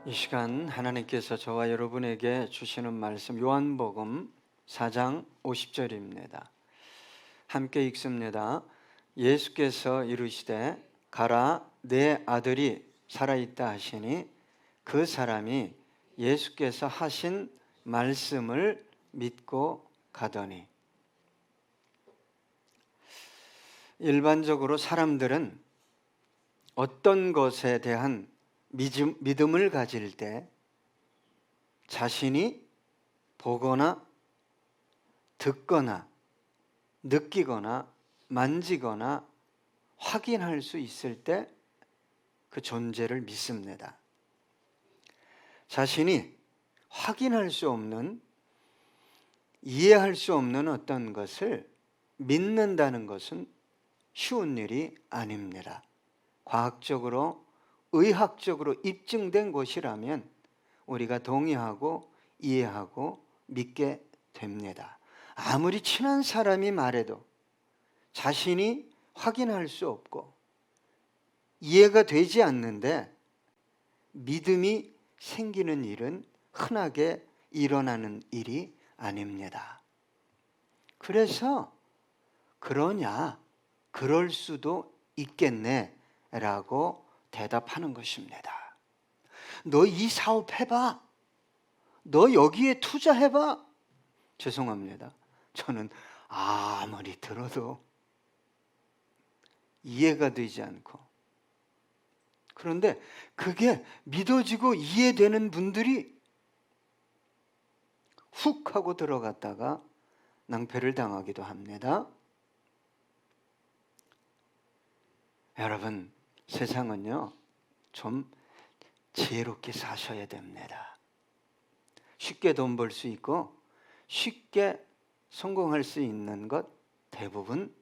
이 시간 하나님께서 저와 여러분에게 주시는 말씀 요한복음 4장 50절입니다. 함께 읽습니다. 예수께서 이르시되 가라 내 아들이 살아있다 하시니 그 사람이 예수께서 하신 말씀을 믿고 가더니. 일반적으로 사람들은 어떤 것에 대한 믿음을 가질 때 자신이 보거나 듣거나 느끼거나 만지거나 확인할 수 있을 때 그 존재를 믿습니다. 자신이 확인할 수 없는, 이해할 수 없는 어떤 것을 믿는다는 것은 쉬운 일이 아닙니다. 과학적으로 의학적으로 입증된 것이라면 우리가 동의하고 이해하고 믿게 됩니다. 아무리 친한 사람이 말해도 자신이 확인할 수 없고 이해가 되지 않는데 믿음이 생기는 일은 흔하게 일어나는 일이 아닙니다. 그래서 그러냐, 그럴 수도 있겠네 라고 대답하는 것입니다. 너 이 사업 해봐. 너 여기에 투자해봐. 죄송합니다. 저는 아무리 들어도 이해가 되지 않고, 그런데 그게 믿어지고 이해되는 분들이 훅 하고 들어갔다가 낭패를 당하기도 합니다. 여러분, 세상은요 좀 지혜롭게 사셔야 됩니다. 쉽게 돈 벌 수 있고 쉽게 성공할 수 있는 것 대부분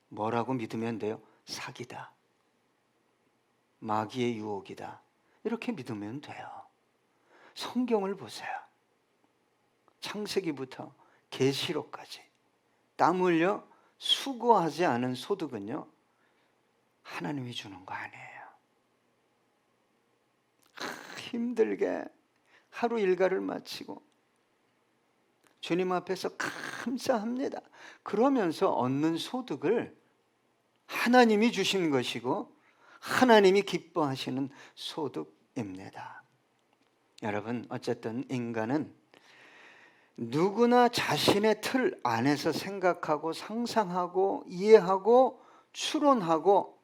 뭐라고 믿으면 돼요? 사기다, 마귀의 유혹이다, 이렇게 믿으면 돼요. 성경을 보세요. 창세기부터 계시록까지 땀 흘려 수고하지 않은 소득은요 하나님이 주는 거 아니에요. 힘들게 하루 일과를 마치고 주님 앞에서 감사합니다 그러면서 얻는 소득을 하나님이 주신 것이고 하나님이 기뻐하시는 소득입니다. 여러분, 어쨌든 인간은 누구나 자신의 틀 안에서 생각하고 상상하고 이해하고 추론하고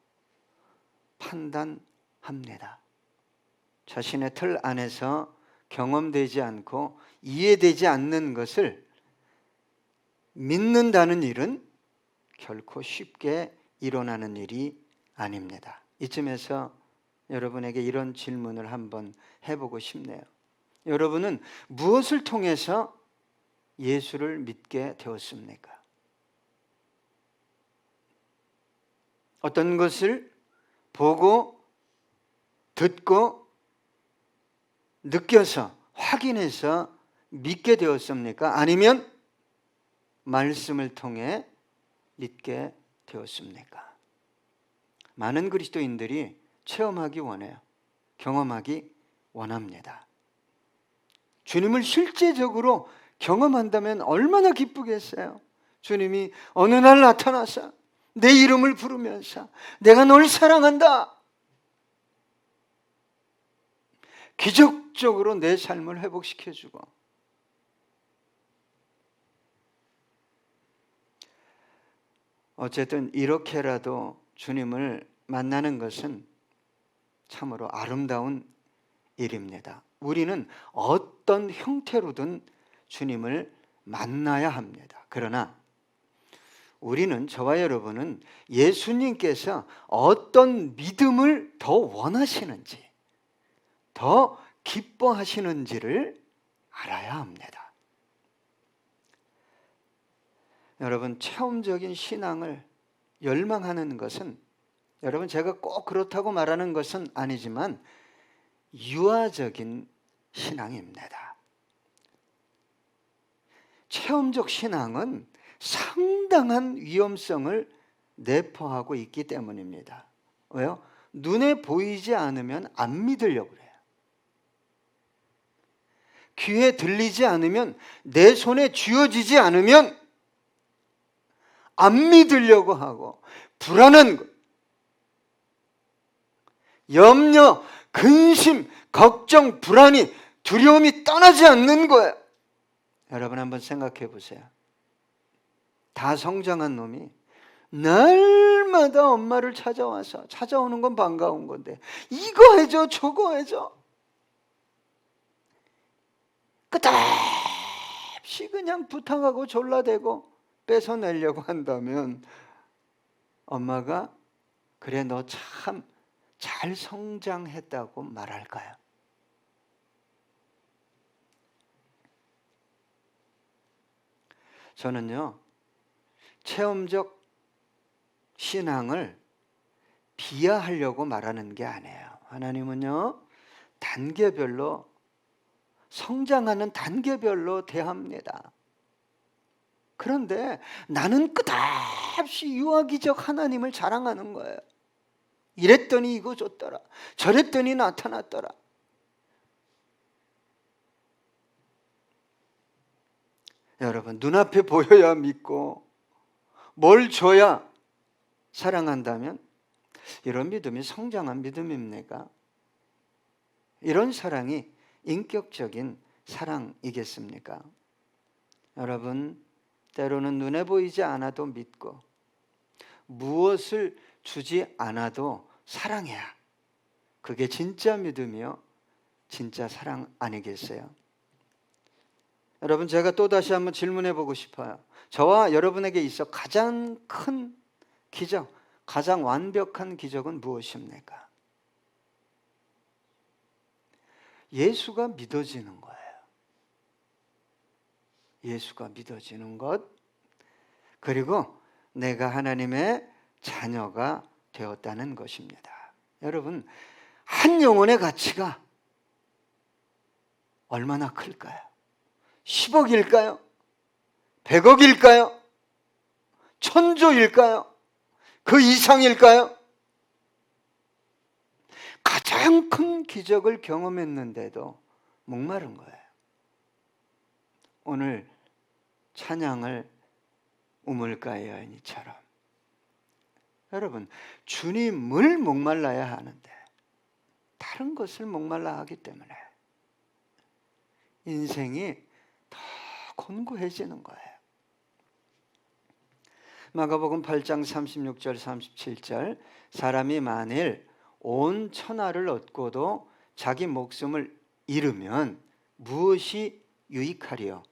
판단합니다. 자신의 틀 안에서 경험되지 않고 이해되지 않는 것을 믿는다는 일은 결코 쉽게 일어나는 일이 아닙니다. 이쯤에서 여러분에게 이런 질문을 한번 해보고 싶네요. 여러분은 무엇을 통해서 예수를 믿게 되었습니까? 어떤 것을 보고 듣고 느껴서 확인해서 믿게 되었습니까? 아니면 말씀을 통해 믿게 되었습니까? 많은 그리스도인들이 체험하기 원해요. 경험하기 원합니다. 주님을 실제적으로 경험한다면 얼마나 기쁘겠어요. 주님이 어느 날 나타나서 내 이름을 부르면서 내가 널 사랑한다, 기적적으로 내 삶을 회복시켜주고, 어쨌든 이렇게라도 주님을 만나는 것은 참으로 아름다운 일입니다. 우리는 어떤 형태로든 주님을 만나야 합니다. 그러나 우리는, 저와 여러분은 예수님께서 어떤 믿음을 더 원하시는지, 더 기뻐하시는지를 알아야 합니다. 여러분, 체험적인 신앙을 열망하는 것은, 여러분 제가 꼭 그렇다고 말하는 것은 아니지만 유아적인 신앙입니다. 체험적 신앙은 상당한 위험성을 내포하고 있기 때문입니다. 왜요? 눈에 보이지 않으면 안 믿으려고 그래요. 귀에 들리지 않으면, 내 손에 쥐어지지 않으면 안 믿으려고 하고, 불안한 것, 염려, 근심, 걱정, 불안이, 두려움이 떠나지 않는 거예요. 여러분 한번 생각해 보세요. 다 성장한 놈이 날마다 엄마를 찾아와서, 찾아오는 건 반가운 건데, 이거 해줘 저거 해줘, 끝없이 그냥 부탁하고 졸라대고 뺏어내려고 한다면 엄마가 그래 너 참 잘 성장했다고 말할까요? 저는요, 체험적 신앙을 비하하려고 말하는 게 아니에요. 하나님은요, 단계별로, 성장하는 단계별로 대합니다. 그런데 나는 끝없이 유아기적 하나님을 자랑하는 거예요. 이랬더니 이거 줬더라, 저랬더니 나타났더라. 여러분, 눈앞에 보여야 믿고 뭘 줘야 사랑한다면 이런 믿음이 성장한 믿음입니까? 이런 사랑이 인격적인 사랑이겠습니까? 여러분, 때로는 눈에 보이지 않아도 믿고 무엇을 주지 않아도 사랑해야 그게 진짜 믿음이요, 진짜 사랑 아니겠어요? 여러분, 제가 또다시 한번 질문해 보고 싶어요. 저와 여러분에게 있어 가장 큰 기적, 가장 완벽한 기적은 무엇입니까? 예수가 믿어지는 거예요. 예수가 믿어지는 것, 그리고 내가 하나님의 자녀가 되었다는 것입니다. 여러분, 한 영혼의 가치가 얼마나 클까요? 10억일까요? 100억일까요? 천조일까요? 그 이상일까요? 가장 큰 기적을 경험했는데도 목마른 거예요. 오늘 찬양을 우물가의 여인이처럼, 여러분, 주님을 목말라야 하는데 다른 것을 목말라 하기 때문에 인생이 더 곤고해지는 거예요. 마가복음 8장 36절 37절, 사람이 만일 온 천하를 얻고도 자기 목숨을 잃으면 무엇이 유익하리요?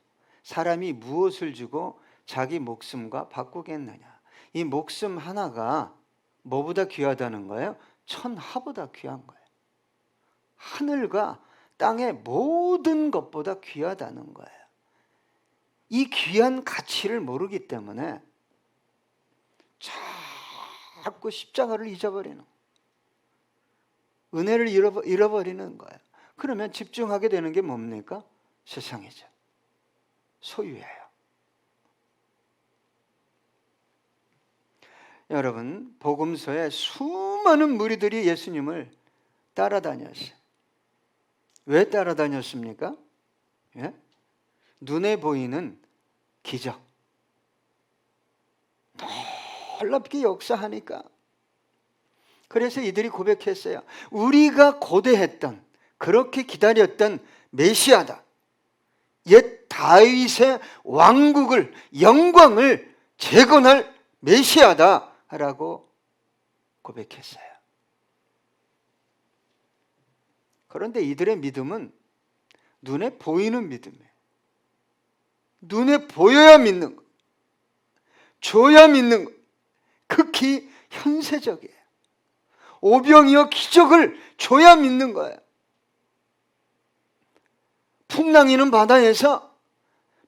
사람이 무엇을 주고 자기 목숨과 바꾸겠느냐? 이 목숨 하나가 뭐보다 귀하다는 거예요? 천하보다 귀한 거예요. 하늘과 땅의 모든 것보다 귀하다는 거예요. 이 귀한 가치를 모르기 때문에 자꾸 십자가를 잊어버리는 거예요. 은혜를 잃어버리는 거예요. 그러면 집중하게 되는 게 뭡니까? 세상이죠. 소유예요. 여러분, 복음서에 수많은 무리들이 예수님을 따라다녔어요. 왜 따라다녔습니까? 예? 눈에 보이는 기적, 놀랍게 역사하니까. 그래서 이들이 고백했어요. 우리가 고대했던, 그렇게 기다렸던 메시아다. 옛 다윗의 왕국을, 영광을 재건할 메시아다 라고 고백했어요. 그런데 이들의 믿음은 눈에 보이는 믿음이에요. 눈에 보여야 믿는 것, 줘야 믿는 것, 극히 현세적이에요. 오병이어 기적을 줘야 믿는 거예요. 풍랑이는 바다에서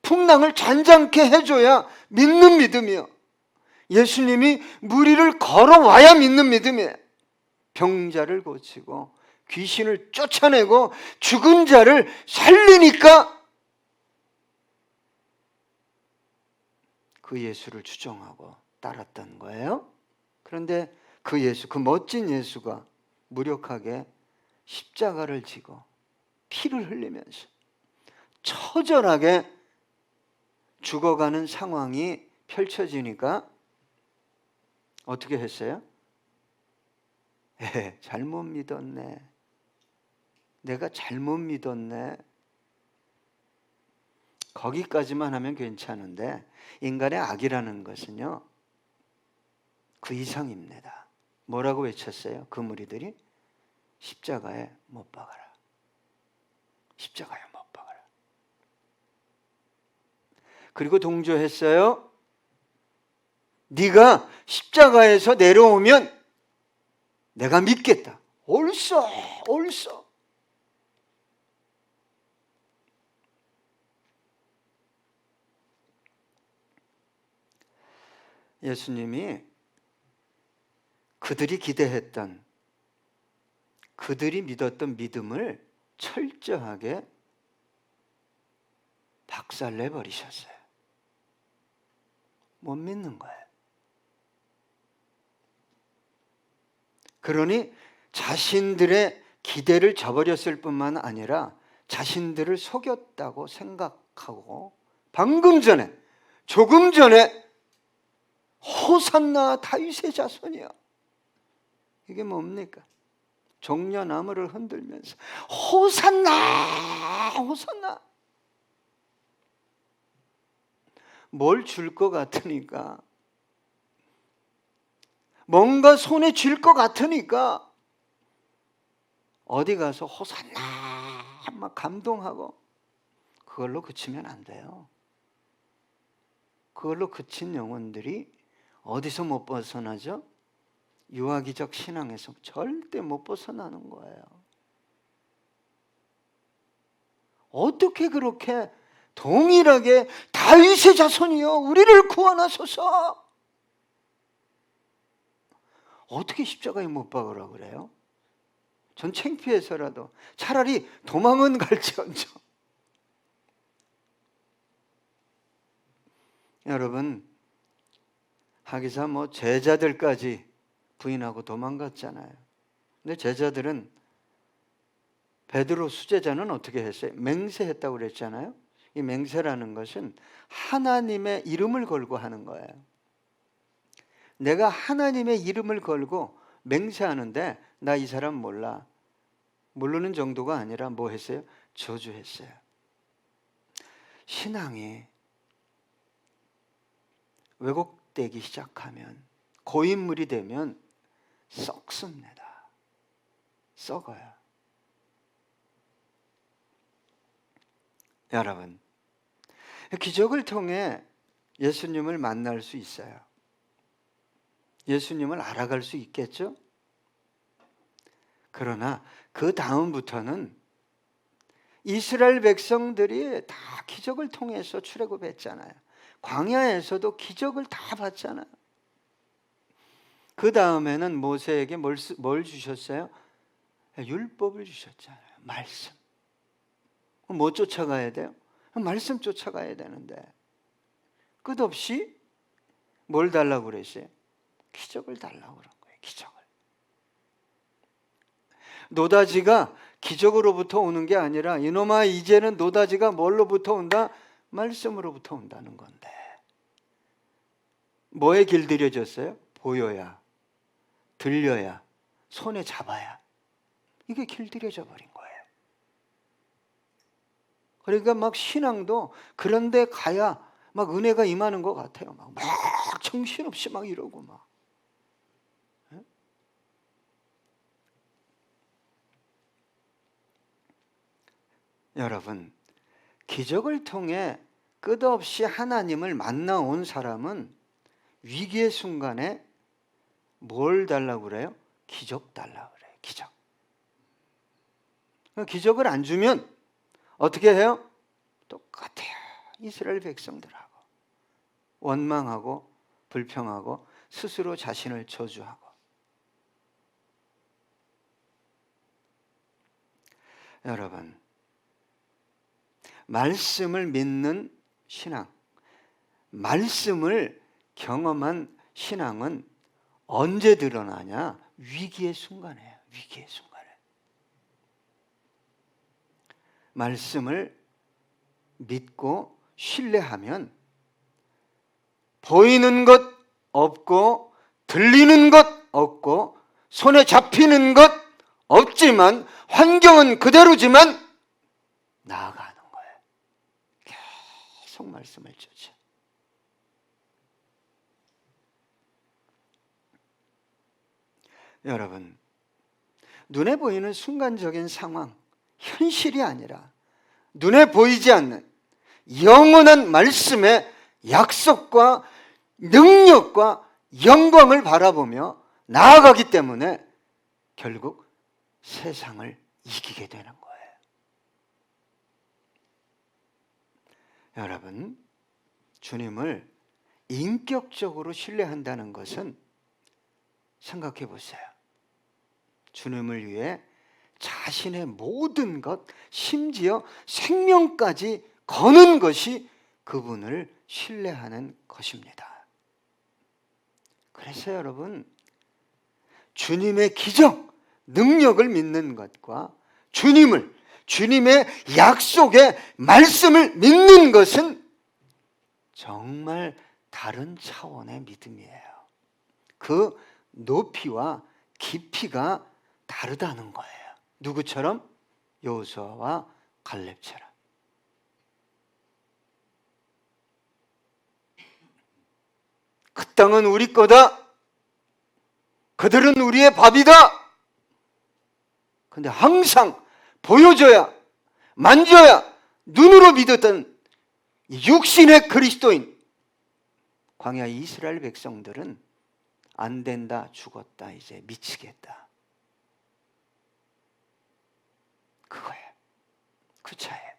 풍랑을 잔잔케 해줘야 믿는 믿음이요, 예수님이 무리를 걸어와야 믿는 믿음이에요. 병자를 고치고 귀신을 쫓아내고 죽은 자를 살리니까 그 예수를 추종하고 따랐던 거예요. 그런데 그 예수, 그 멋진 예수가 무력하게 십자가를 지고 피를 흘리면서 처절하게 죽어가는 상황이 펼쳐지니까 어떻게 했어요? 잘못 믿었네. 내가 잘못 믿었네. 거기까지만 하면 괜찮은데 인간의 악이라는 것은요, 그 이상입니다. 뭐라고 외쳤어요? 그 무리들이? 십자가에 못 박아라. 십자가에 못 박아라. 그리고 동조했어요. 네가 십자가에서 내려오면 내가 믿겠다. 옳소, 옳소. 예수님이 그들이 기대했던, 그들이 믿었던 믿음을 철저하게 박살내 버리셨어요. 못 믿는 거예요. 그러니 자신들의 기대를 저버렸을 뿐만 아니라 자신들을 속였다고 생각하고 방금 전에, 조금 전에 호산나 다윗의 자손이여, 이게 뭡니까? 종려나무를 흔들면서 호산나, 호산나. 뭘 줄 것 같으니까, 뭔가 손에 쥘 것 같으니까 어디 가서 호산나 막 감동하고, 그걸로 그치면 안 돼요. 그걸로 그친 영혼들이 어디서 못 벗어나죠? 유아기적 신앙에서 절대 못 벗어나는 거예요. 어떻게 그렇게 동일하게 다윗의 자손이여 우리를 구원하소서, 어떻게 십자가에 못 박으라 그래요? 전 창피해서라도 차라리 도망은 갈지언정. 여러분, 하기사 제자들까지 부인하고 도망갔잖아요. 근데 제자들은, 베드로 수제자는 어떻게 했어요? 맹세했다고 그랬잖아요. 이 맹세라는 것은 하나님의 이름을 걸고 하는 거예요. 내가 하나님의 이름을 걸고 맹세하는데 나 이 사람 몰라. 모르는 정도가 아니라 뭐 했어요? 저주했어요. 신앙이 왜곡되기 시작하면, 고인물이 되면 썩습니다. 썩어요. 여러분, 기적을 통해 예수님을 만날 수 있어요. 예수님을 알아갈 수 있겠죠? 그러나 그 다음부터는 이스라엘 백성들이 다 기적을 통해서 출애굽했잖아요. 광야에서도 기적을 다 봤잖아요. 그 다음에는 모세에게 뭘 주셨어요? 율법을 주셨잖아요. 말씀. 뭐 쫓아가야 돼요? 말씀 쫓아가야 되는데 끝없이 뭘 달라고 그랬어요? 기적을 달라고 그런 거예요. 기적을. 노다지가 기적으로부터 오는 게 아니라, 이놈아 이제는 노다지가 뭘로부터 온다? 말씀으로부터 온다는 건데, 뭐에 길들여졌어요? 보여야, 들려야, 손에 잡아야, 이게 길들여져 버린 거예요. 그러니까 막 신앙도 그런데 가야 막 은혜가 임하는 것 같아요. 막 정신없이 막 이러고 막. 여러분, 기적을 통해 끝없이 하나님을 만나온 사람은 위기의 순간에 뭘 달라고 그래요? 기적 달라고 그래요. 기적. 기적을 안 주면 어떻게 해요? 똑같아요. 이스라엘 백성들하고 원망하고 불평하고 스스로 자신을 저주하고. 여러분, 말씀을 믿는 신앙, 말씀을 경험한 신앙은 언제 드러나냐? 위기의 순간이에요. 위기의 순간에. 말씀을, 믿고 신뢰하면 보이는 것 없고 들리는 것 없고 손에 잡히는 것 없지만 환경은 그대로지만 나아가는 거예요. 계속 말씀을 주죠. 여러분, 눈에 보이는 순간적인 상황, 현실이 아니라 눈에 보이지 않는 영원한 말씀의 약속과 능력과 영광을 바라보며 나아가기 때문에 결국 세상을 이기게 되는 거예요. 여러분, 주님을 인격적으로 신뢰한다는 것은 생각해 보세요. 주님을 위해 자신의 모든 것, 심지어 생명까지 거는 것이 그분을 신뢰하는 것입니다. 그래서 여러분, 주님의 기적, 능력을 믿는 것과 주님의 약속의 말씀을 믿는 것은 정말 다른 차원의 믿음이에요. 그 높이와 깊이가 다르다는 거예요. 누구처럼? 여호수아와 갈렙처럼. 그 땅은 우리 거다. 그들은 우리의 밥이다. 근데 항상 보여줘야, 만져야 눈으로 믿었던 육신의 그리스도인 광야 이스라엘 백성들은 안 된다, 죽었다, 이제 미치겠다. 그거예요. 그 차이예요.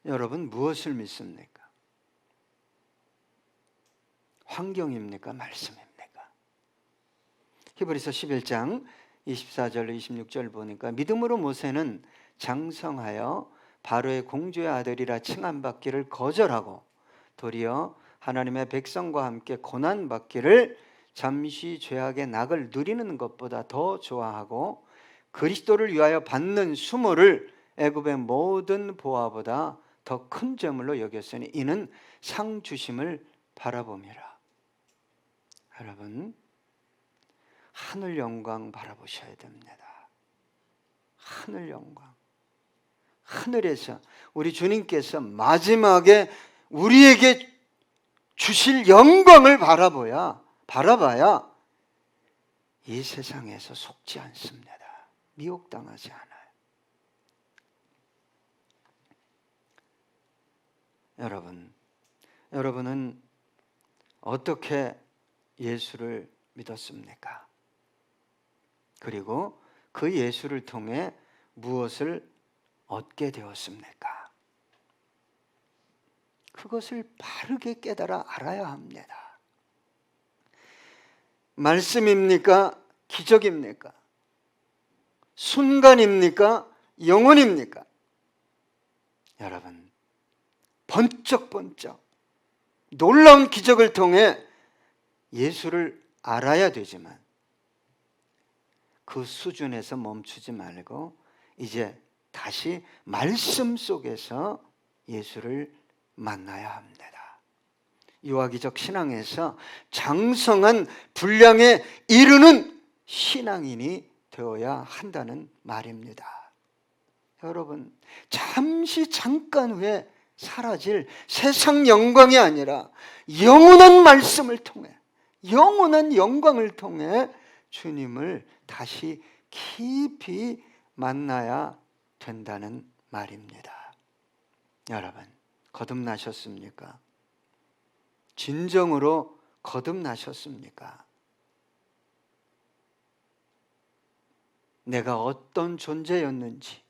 여러분, 무엇을 믿습니까? 환경입니까? 말씀입니까? 히브리서 11장 24절 26절 보니까 믿음으로 모세는 장성하여 바로의 공주의 아들이라 칭함받기를 거절하고 도리어 하나님의 백성과 함께 고난받기를 잠시 죄악의 낙을 누리는 것보다 더 좋아하고 그리스도를 위하여 받는 수모를 애굽의 모든 보화보다 더 큰 재물로 여겼으니 이는 상 주심을 바라봄이라. 여러분, 하늘 영광 바라보셔야 됩니다. 하늘 영광. 하늘에서 우리 주님께서 마지막에 우리에게 주실 영광을 바라봐야 이 세상에서 속지 않습니다. 미혹당하지 않아요. 여러분은 어떻게 예수를 믿었습니까? 그리고 그 예수를 통해 무엇을 얻게 되었습니까? 그것을 바르게 깨달아 알아야 합니다. 말씀입니까? 기적입니까? 순간입니까? 영원입니까? 여러분, 번쩍번쩍 놀라운 기적을 통해 예수를 알아야 되지만 그 수준에서 멈추지 말고 이제 다시 말씀 속에서 예수를 만나야 합니다. 유아기적 신앙에서 장성한 분량에 이르는 신앙인이 되어야 한다는 말입니다. 여러분, 잠깐 후에 사라질 세상 영광이 아니라 영원한 말씀을 통해, 영원한 영광을 통해 주님을 다시 깊이 만나야 된다는 말입니다. 여러분, 거듭나셨습니까? 진정으로 거듭나셨습니까? 내가 어떤 존재였는지,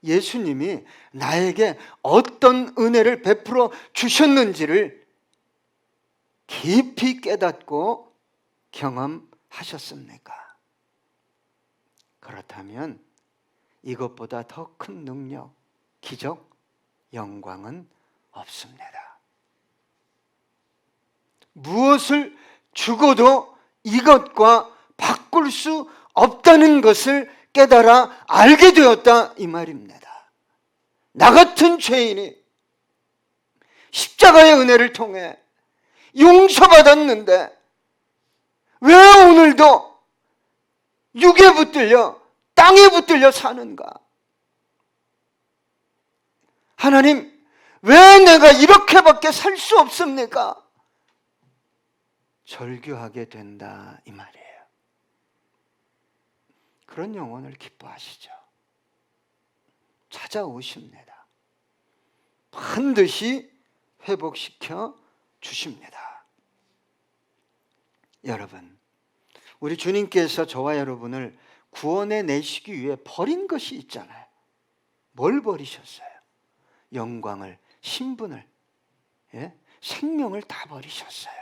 예수님이 나에게 어떤 은혜를 베풀어 주셨는지를 깊이 깨닫고 경험하셨습니까? 그렇다면 이것보다 더 큰 능력, 기적, 영광은 없습니다. 무엇을 죽어도 이것과 바꿀 수 없다는 것을 깨달아 알게 되었다 이 말입니다. 나 같은 죄인이 십자가의 은혜를 통해 용서받았는데 왜 오늘도 육에 붙들려 땅에 붙들려 사는가? 하나님, 왜 내가 이렇게밖에 살 수 없습니까? 절규하게 된다 이 말이에요. 그런 영혼을 기뻐하시죠. 찾아오십니다. 반드시 회복시켜 주십니다. 여러분, 우리 주님께서 저와 여러분을 구원해 내시기 위해 버린 것이 있잖아요. 뭘 버리셨어요? 영광을, 신분을, 생명을 다 버리셨어요.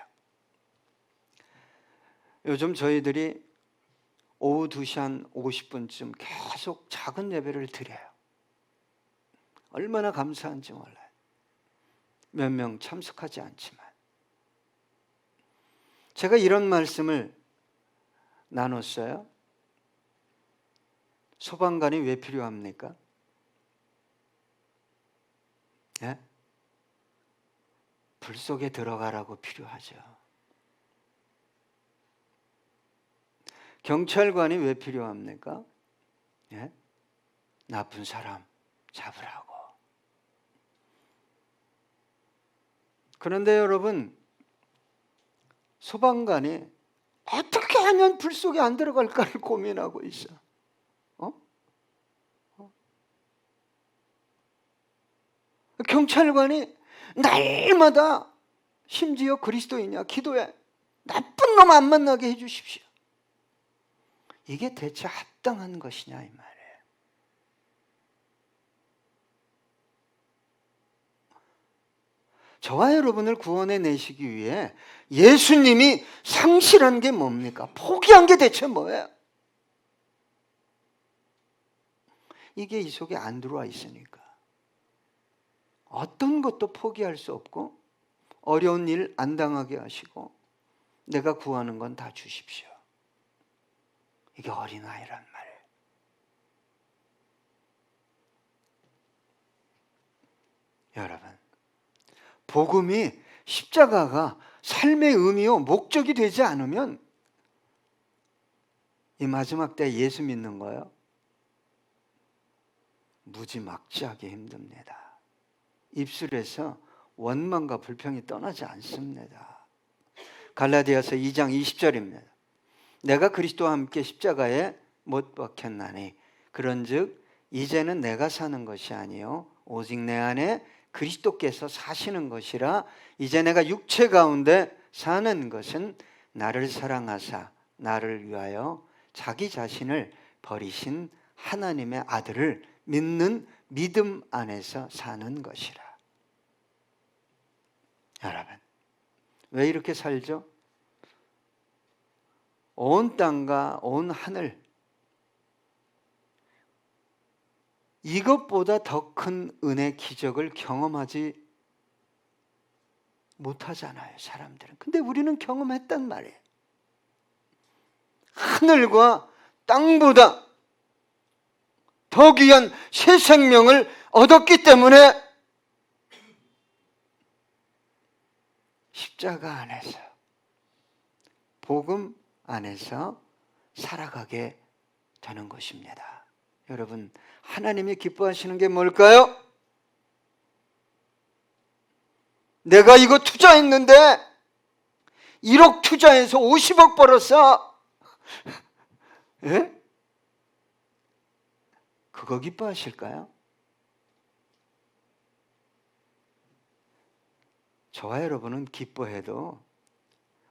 요즘 저희들이 오후 2시 한 50분쯤 계속 작은 예배를 드려요. 얼마나 감사한지 몰라요. 몇 명 참석하지 않지만. 제가 이런 말씀을 나눴어요. 소방관이 왜 필요합니까? 예? 불 속에 들어가라고 필요하죠. 경찰관이 왜 필요합니까? 예? 나쁜 사람 잡으라고. 그런데 여러분, 소방관이 어떻게 하면 불 속에 안 들어갈까를 고민하고 있어. 경찰관이 날마다 심지어 그리스도인이야 기도해. 나쁜 놈 안 만나게 해 주십시오. 이게 대체 합당한 것이냐 이 말이에요. 저와 여러분을 구원해 내시기 위해 예수님이 상실한 게 뭡니까? 포기한 게 대체 뭐예요? 이게 이 속에 안 들어와 있으니까 어떤 것도 포기할 수 없고 어려운 일 안 당하게 하시고 내가 구하는 건 다 주십시오. 이게 어린아이란 말이에요. 여러분, 복음이 십자가가 삶의 의미요 목적이 되지 않으면 이 마지막 때 예수 믿는 거요 무지막지하게 힘듭니다. 입술에서 원망과 불평이 떠나지 않습니다. 갈라디아서 2장 20절입니다. 내가 그리스도와 함께 십자가에 못 박혔나니 그런즉 이제는 내가 사는 것이 아니요 오직 내 안에 그리스도께서 사시는 것이라. 이제 내가 육체 가운데 사는 것은 나를 사랑하사 나를 위하여 자기 자신을 버리신 하나님의 아들을 믿는 믿음 안에서 사는 것이라. 여러분, 왜 이렇게 살죠? 온 땅과 온 하늘, 이것보다 더 큰 은혜 기적을 경험하지 못하잖아요, 사람들은. 근데 우리는 경험했단 말이에요. 하늘과 땅보다 더 귀한 새 생명을 얻었기 때문에 십자가 안에서, 복음 안에서 살아가게 되는 것입니다. 여러분, 하나님이 기뻐하시는 게 뭘까요? 내가 이거 투자했는데 1억 투자해서 50억 벌었어. 예? 그거 기뻐하실까요? 저와 여러분은 기뻐해도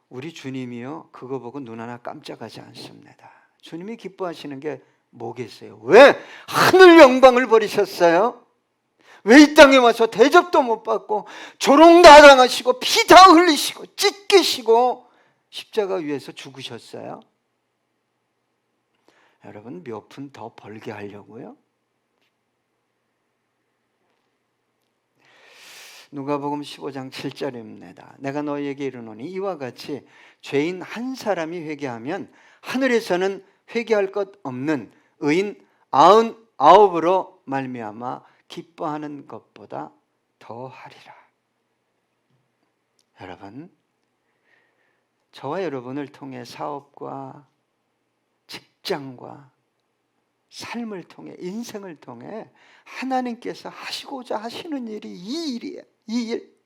우리 주님이요 그거 보고 눈 하나 깜짝하지 않습니다. 주님이 기뻐하시는 게 뭐겠어요? 왜 하늘 영광을 버리셨어요? 왜 이 땅에 와서 대접도 못 받고 조롱 다 당하시고 피 다 흘리시고 찢기시고 십자가 위에서 죽으셨어요? 여러분, 몇 푼 더 벌게 하려고요? 누가복음 15장 7절입니다. 내가 너희에게 이르노니 이와 같이 죄인 한 사람이 회개하면 하늘에서는 회개할 것 없는 의인 99으로 말미암아 기뻐하는 것보다 더하리라. 여러분, 저와 여러분을 통해 사업과 직장과 삶을 통해, 인생을 통해 하나님께서 하시고자 하시는 일이 이 일이에요. 이 일.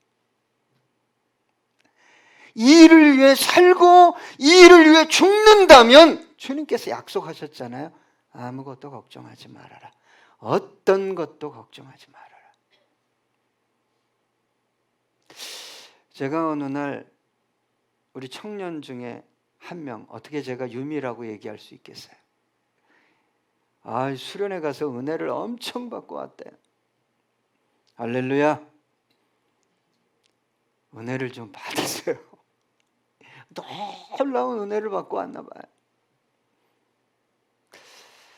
이 일을 위해 살고 이 일을 위해 죽는다면 주님께서 약속하셨잖아요. 아무것도 걱정하지 말아라. 어떤 것도 걱정하지 말아라. 제가 어느 날 우리 청년 중에 한 명, 어떻게 제가 유미라고 얘기할 수 있겠어요? 수련회 가서 은혜를 엄청 받고 왔대요. 할렐루야. 은혜를 좀 받으세요. 놀라운 은혜를 받고 왔나 봐요.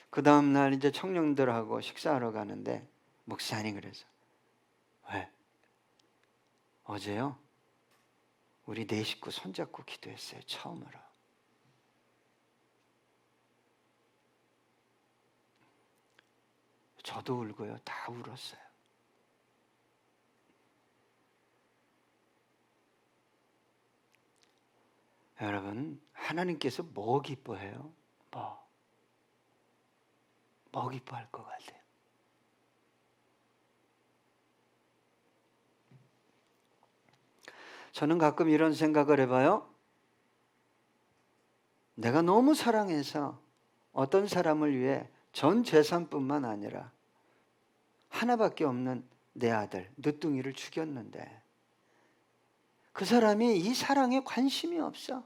그 다음날 이제 청년들하고 식사하러 가는데 목사님 그래서 왜? 어제요? 우리 네 식구 손잡고 기도했어요. 처음으로. 저도 울고요. 다 울었어요. 여러분, 하나님께서 뭐 기뻐해요? 뭐 기뻐할 것 같아요? 저는 가끔 이런 생각을 해봐요. 내가 너무 사랑해서 어떤 사람을 위해 전 재산뿐만 아니라 하나밖에 없는 내 아들, 늦둥이를 죽였는데 그 사람이 이 사랑에 관심이 없어.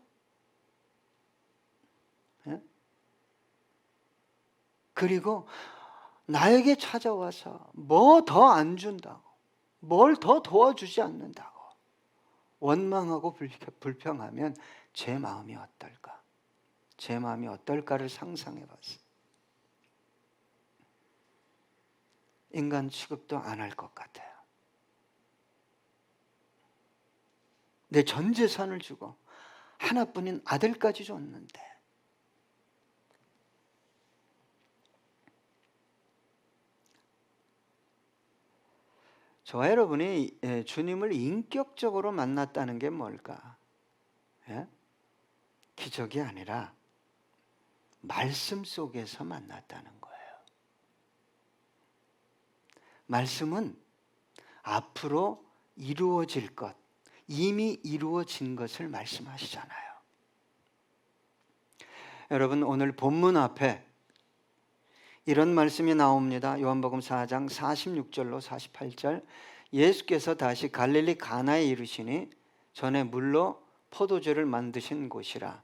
예? 그리고 나에게 찾아와서 뭐 더 안 준다고, 뭘 더 도와주지 않는다고 원망하고 불평하면 제 마음이 어떨까? 제 마음이 어떨까를 상상해 봤어요. 인간 취급도 안 할 것 같아요. 내 전 재산을 주고 하나뿐인 아들까지 줬는데 저와 여러분이 주님을 인격적으로 만났다는 게 뭘까? 예? 기적이 아니라 말씀 속에서 만났다는 거예요. 말씀은 앞으로 이루어질 것, 이미 이루어진 것을 말씀하시잖아요. 여러분, 오늘 본문 앞에 이런 말씀이 나옵니다. 요한복음 4장 46절로 48절. 예수께서 다시 갈릴리 가나에 이르시니 전에 물로 포도주를 만드신 곳이라.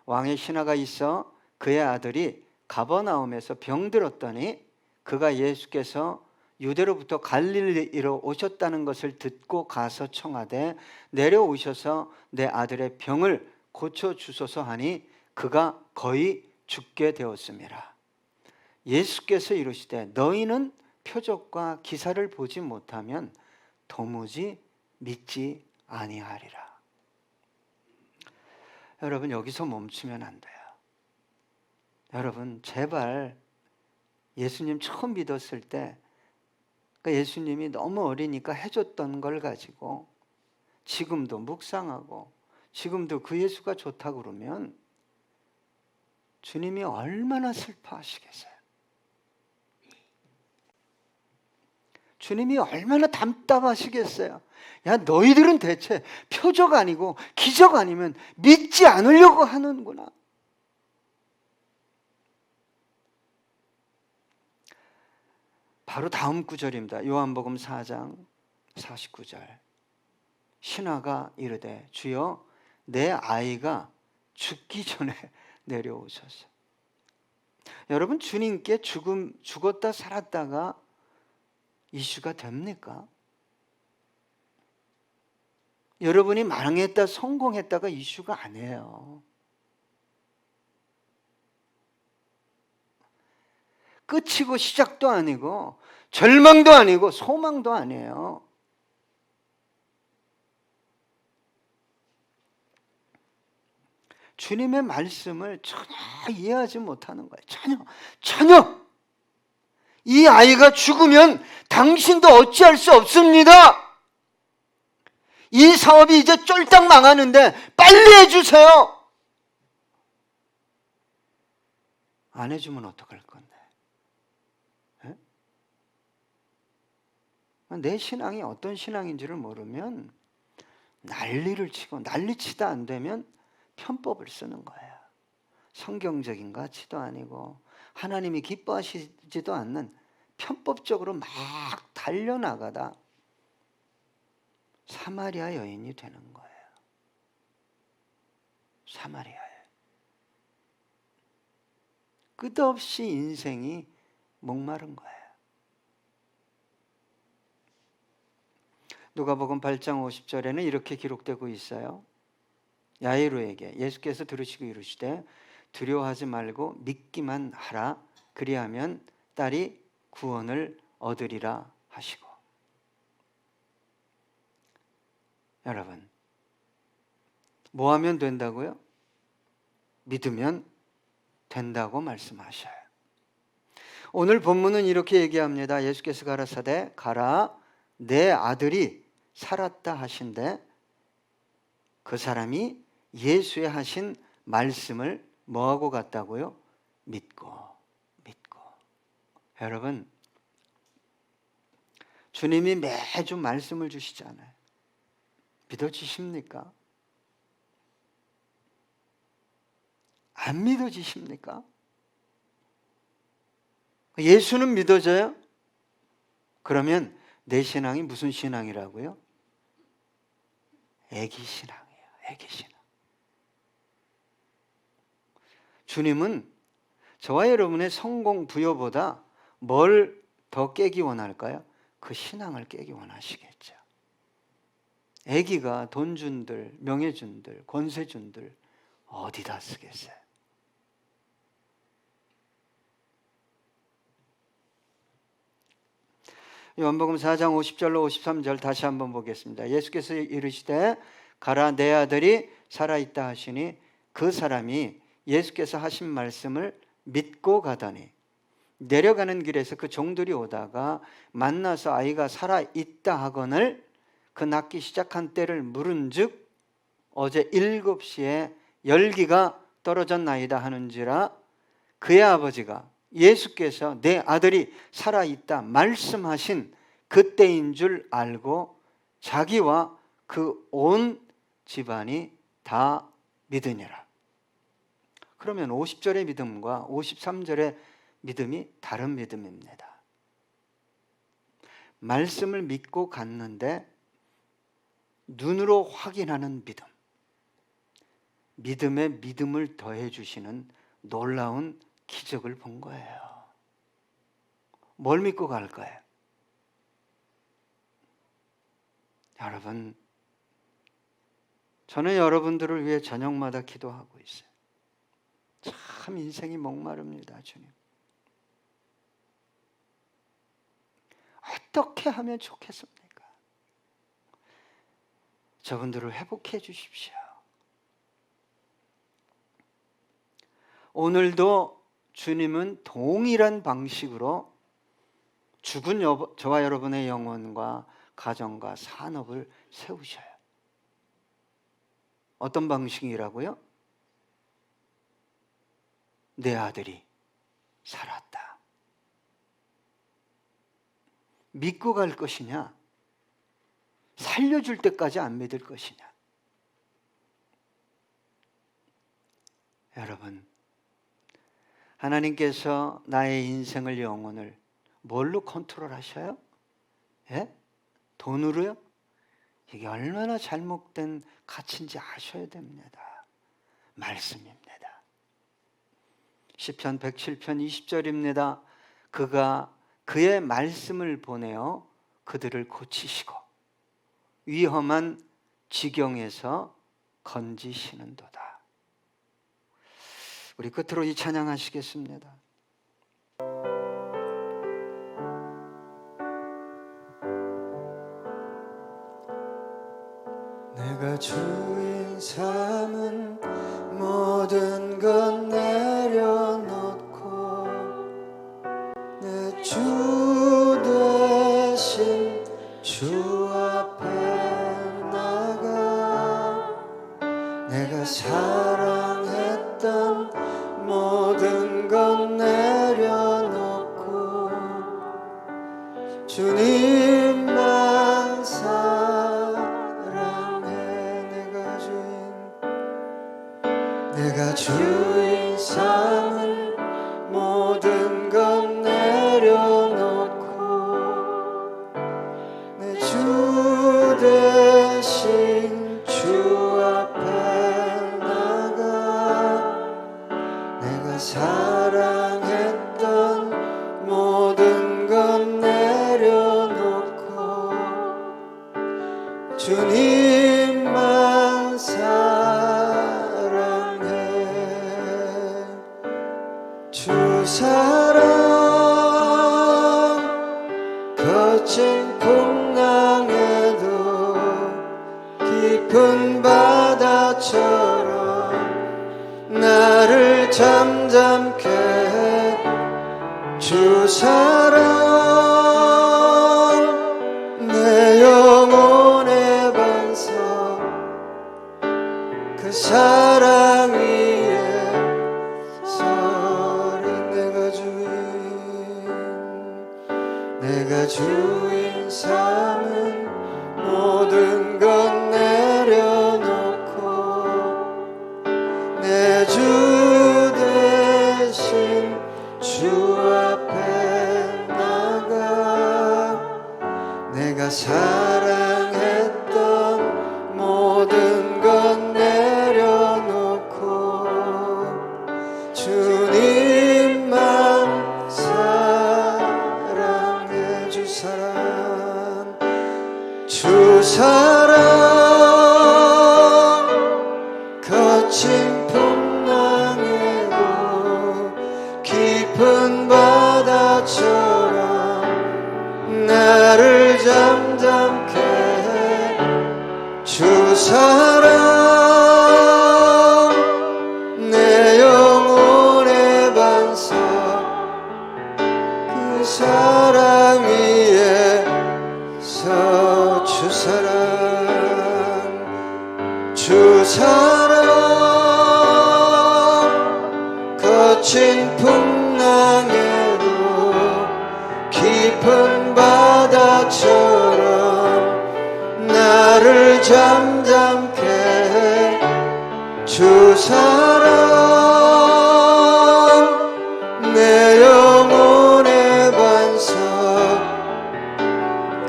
왕의 신하가 있어 그의 아들이 가버나움에서 병들었더니 그가 예수께서 유대로부터 갈릴리로 오셨다는 것을 듣고 가서 청하되 내려오셔서 내 아들의 병을 고쳐주소서 하니 그가 거의 죽게 되었습니다. 예수께서 이르시되 너희는 표적과 기사를 보지 못하면 도무지 믿지 아니하리라. 여러분, 여기서 멈추면 안 돼요. 여러분, 제발 예수님 처음 믿었을 때 예수님이 너무 어리니까 해줬던 걸 가지고 지금도 묵상하고 지금도 그 예수가 좋다고 그러면 주님이 얼마나 슬퍼하시겠어요? 주님이 얼마나 답답하시겠어요? 야, 너희들은 대체 표적 아니고 기적 아니면 믿지 않으려고 하는구나. 바로 다음 구절입니다. 요한복음 4장 49절. 신하가 이르되 주여 내 아이가 죽기 전에 내려오소서. 여러분, 주님께 죽었다 살았다가 이슈가 됩니까? 여러분이 망했다 성공했다가 이슈가 아니에요. 끝이고 시작도 아니고 절망도 아니고 소망도 아니에요. 주님의 말씀을 전혀 이해하지 못하는 거예요. 전혀. 이 아이가 죽으면 당신도 어찌할 수 없습니다. 이 사업이 이제 쫄딱 망하는데 빨리 해주세요. 안 해주면 어떡할 건데? 에? 내 신앙이 어떤 신앙인지를 모르면 난리를 치고, 난리치다 안 되면 편법을 쓰는 거예요. 성경적인 가치도 아니고 하나님이 기뻐하시지도 않는 편법적으로 막 달려나가다 사마리아 여인이 되는 거예요. 사마리아에 끝없이 인생이 목마른 거예요. 누가복음 8장 50절에는 이렇게 기록되고 있어요. 야이로에게 예수께서 들으시고 이르시되 두려워하지 말고 믿기만 하라. 그리하면 딸이 구원을 얻으리라 하시고. 여러분, 뭐 하면 된다고요? 믿으면 된다고 말씀하셔요. 오늘 본문은 이렇게 얘기합니다. 예수께서 가라사대 가라 내 아들이 살았다 하신대 그 사람이 예수의 하신 말씀을 뭐하고 갔다고요? 믿고. 여러분, 주님이 매주 말씀을 주시잖아요. 믿어지십니까? 안 믿어지십니까? 예수는 믿어져요? 그러면 내 신앙이 무슨 신앙이라고요? 애기 신앙이에요. 애기 신앙. 주님은 저와 여러분의 성공 부여보다 뭘 더 깨기 원할까요? 그 신앙을 깨기 원하시겠죠. 애기가 돈 준들, 명예 준들, 권세 준들 어디다 쓰겠어요? 요한복음 4장 50절로 53절 다시 한번 보겠습니다. 예수께서 이르시되 가라 내 아들이 살아있다 하시니 그 사람이 예수께서 하신 말씀을 믿고 가더니 내려가는 길에서 그 종들이 오다가 만나서 아이가 살아있다 하거늘 그 낳기 시작한 때를 물은즉 어제 7시에 열기가 떨어졌나이다 하는지라 그의 아버지가 예수께서 내 아들이 살아있다 말씀하신 그때인 줄 알고 자기와 그 온 집안이 다 믿으니라. 그러면 50절의 믿음과 53절의 믿음이 다른 믿음입니다. 말씀을 믿고 갔는데 눈으로 확인하는 믿음, 믿음에 믿음을 더해 주시는 놀라운 기적을 본 거예요. 뭘 믿고 갈 거예요? 여러분, 저는 여러분들을 위해 저녁마다 기도하고 있어요. 참 인생이 목마릅니다, 주님. 어떻게 하면 좋겠습니까? 저분들을 회복해 주십시오. 오늘도 주님은 동일한 방식으로 죽은 저와 여러분의 영혼과 가정과 산업을 세우셔요. 어떤 방식이라고요? 내 아들이 살았다. 믿고 갈 것이냐? 살려줄 때까지 안 믿을 것이냐? 여러분, 하나님께서 나의 인생을 영혼을 뭘로 컨트롤하셔요? 예? 돈으로요? 이게 얼마나 잘못된 가치인지 아셔야 됩니다. 말씀입니다. 시편 107편 20절입니다. 그가 그의 말씀을 보내어 그들을 고치시고 위험한 지경에서 건지시는도다. 우리 끝으로 이 찬양하시겠습니다. 내가 주인 삼은 모든 것 내려놓고 내 주 대신 주 앞에 나가 내가 사랑했던 모든 것 내려놓고 주님만 사랑해. 주 사랑 거친 풍랑에도 깊은 바다처럼 나를 잠잠케 해. 주 사랑 내 영혼의 반석 그 사랑 위에 서리. 내가 주인 삼은 모든 것 내려놓고 내 주 대신 주 앞에 나가 내가 사랑했던 모든 것 내려놓고 주님만 사랑해. 주 사랑 주 사랑 거친 풍랑에도 깊은 바다처럼 나를 잠잠케 해. 주 사랑 내 영혼의 반석 그 사랑 위에 서. 주 사랑 주 사랑 거친 풍랑에도 깊은 바다처럼 나를 잠잠케 해. 주 사랑 내 영혼의 반석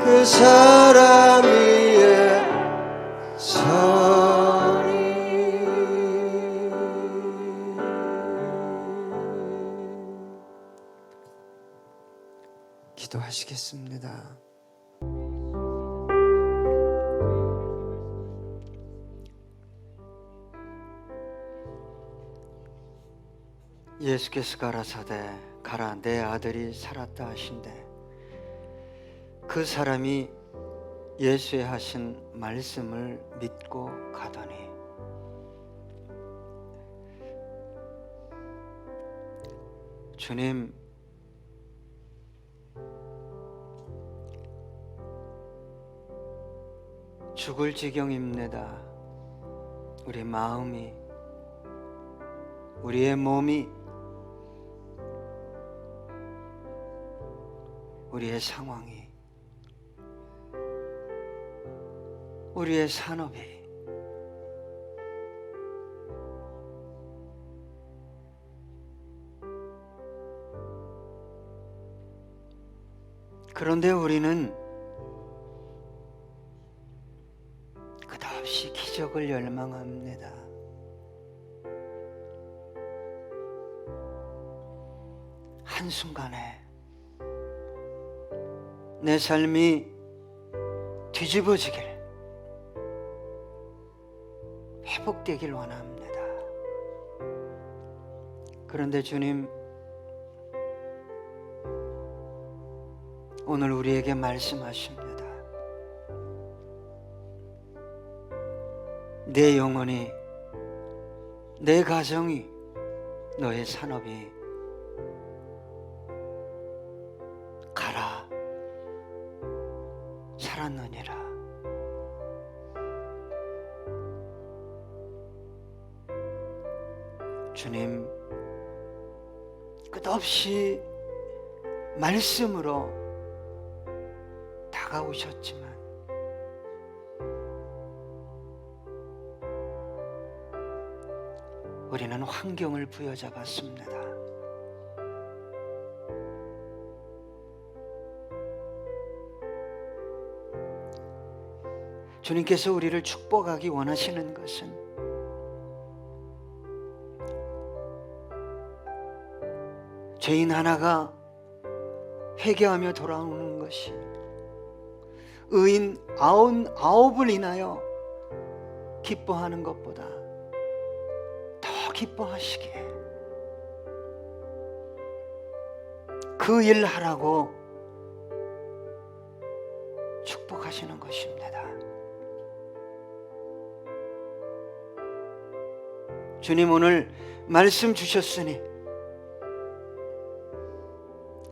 그 사랑 위에 서리. 기도하시겠습니다. 예수께서 가라사대 가라 내 아들이 살았다 하신대 그 사람이 예수의 하신 말씀을 믿고 가더니 주님 죽을 지경입니다. 우리 마음이 우리의 몸이 우리의 상황이 우리의 산업이 그런데 우리는 끝없이 기적을 열망합니다. 한순간에 내 삶이 뒤집어지길 회복되길 원합니다. 그런데 주님 오늘 우리에게 말씀하십니다. 내 영혼이 내 가정이 너의 산업이 가라 살았느니라. 주님 끝없이 말씀으로 다가오셨지만 우리는 환경을 부여잡았습니다. 주님께서 우리를 축복하기 원하시는 것은 죄인 하나가 회개하며 돌아오는 것이 의인 99을 인하여 기뻐하는 것보다 더 기뻐하시기에 그 일 하라고 축복하시는 것입니다. 주님 오늘 말씀 주셨으니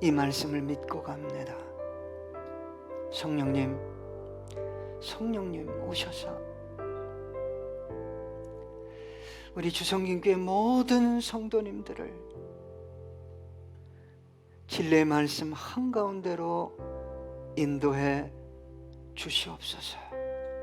이 말씀을 믿고 갑니다. 성령님 오셔서 우리 주성김교회 모든 성도님들을 진리의 말씀 한가운데로 인도해 주시옵소서.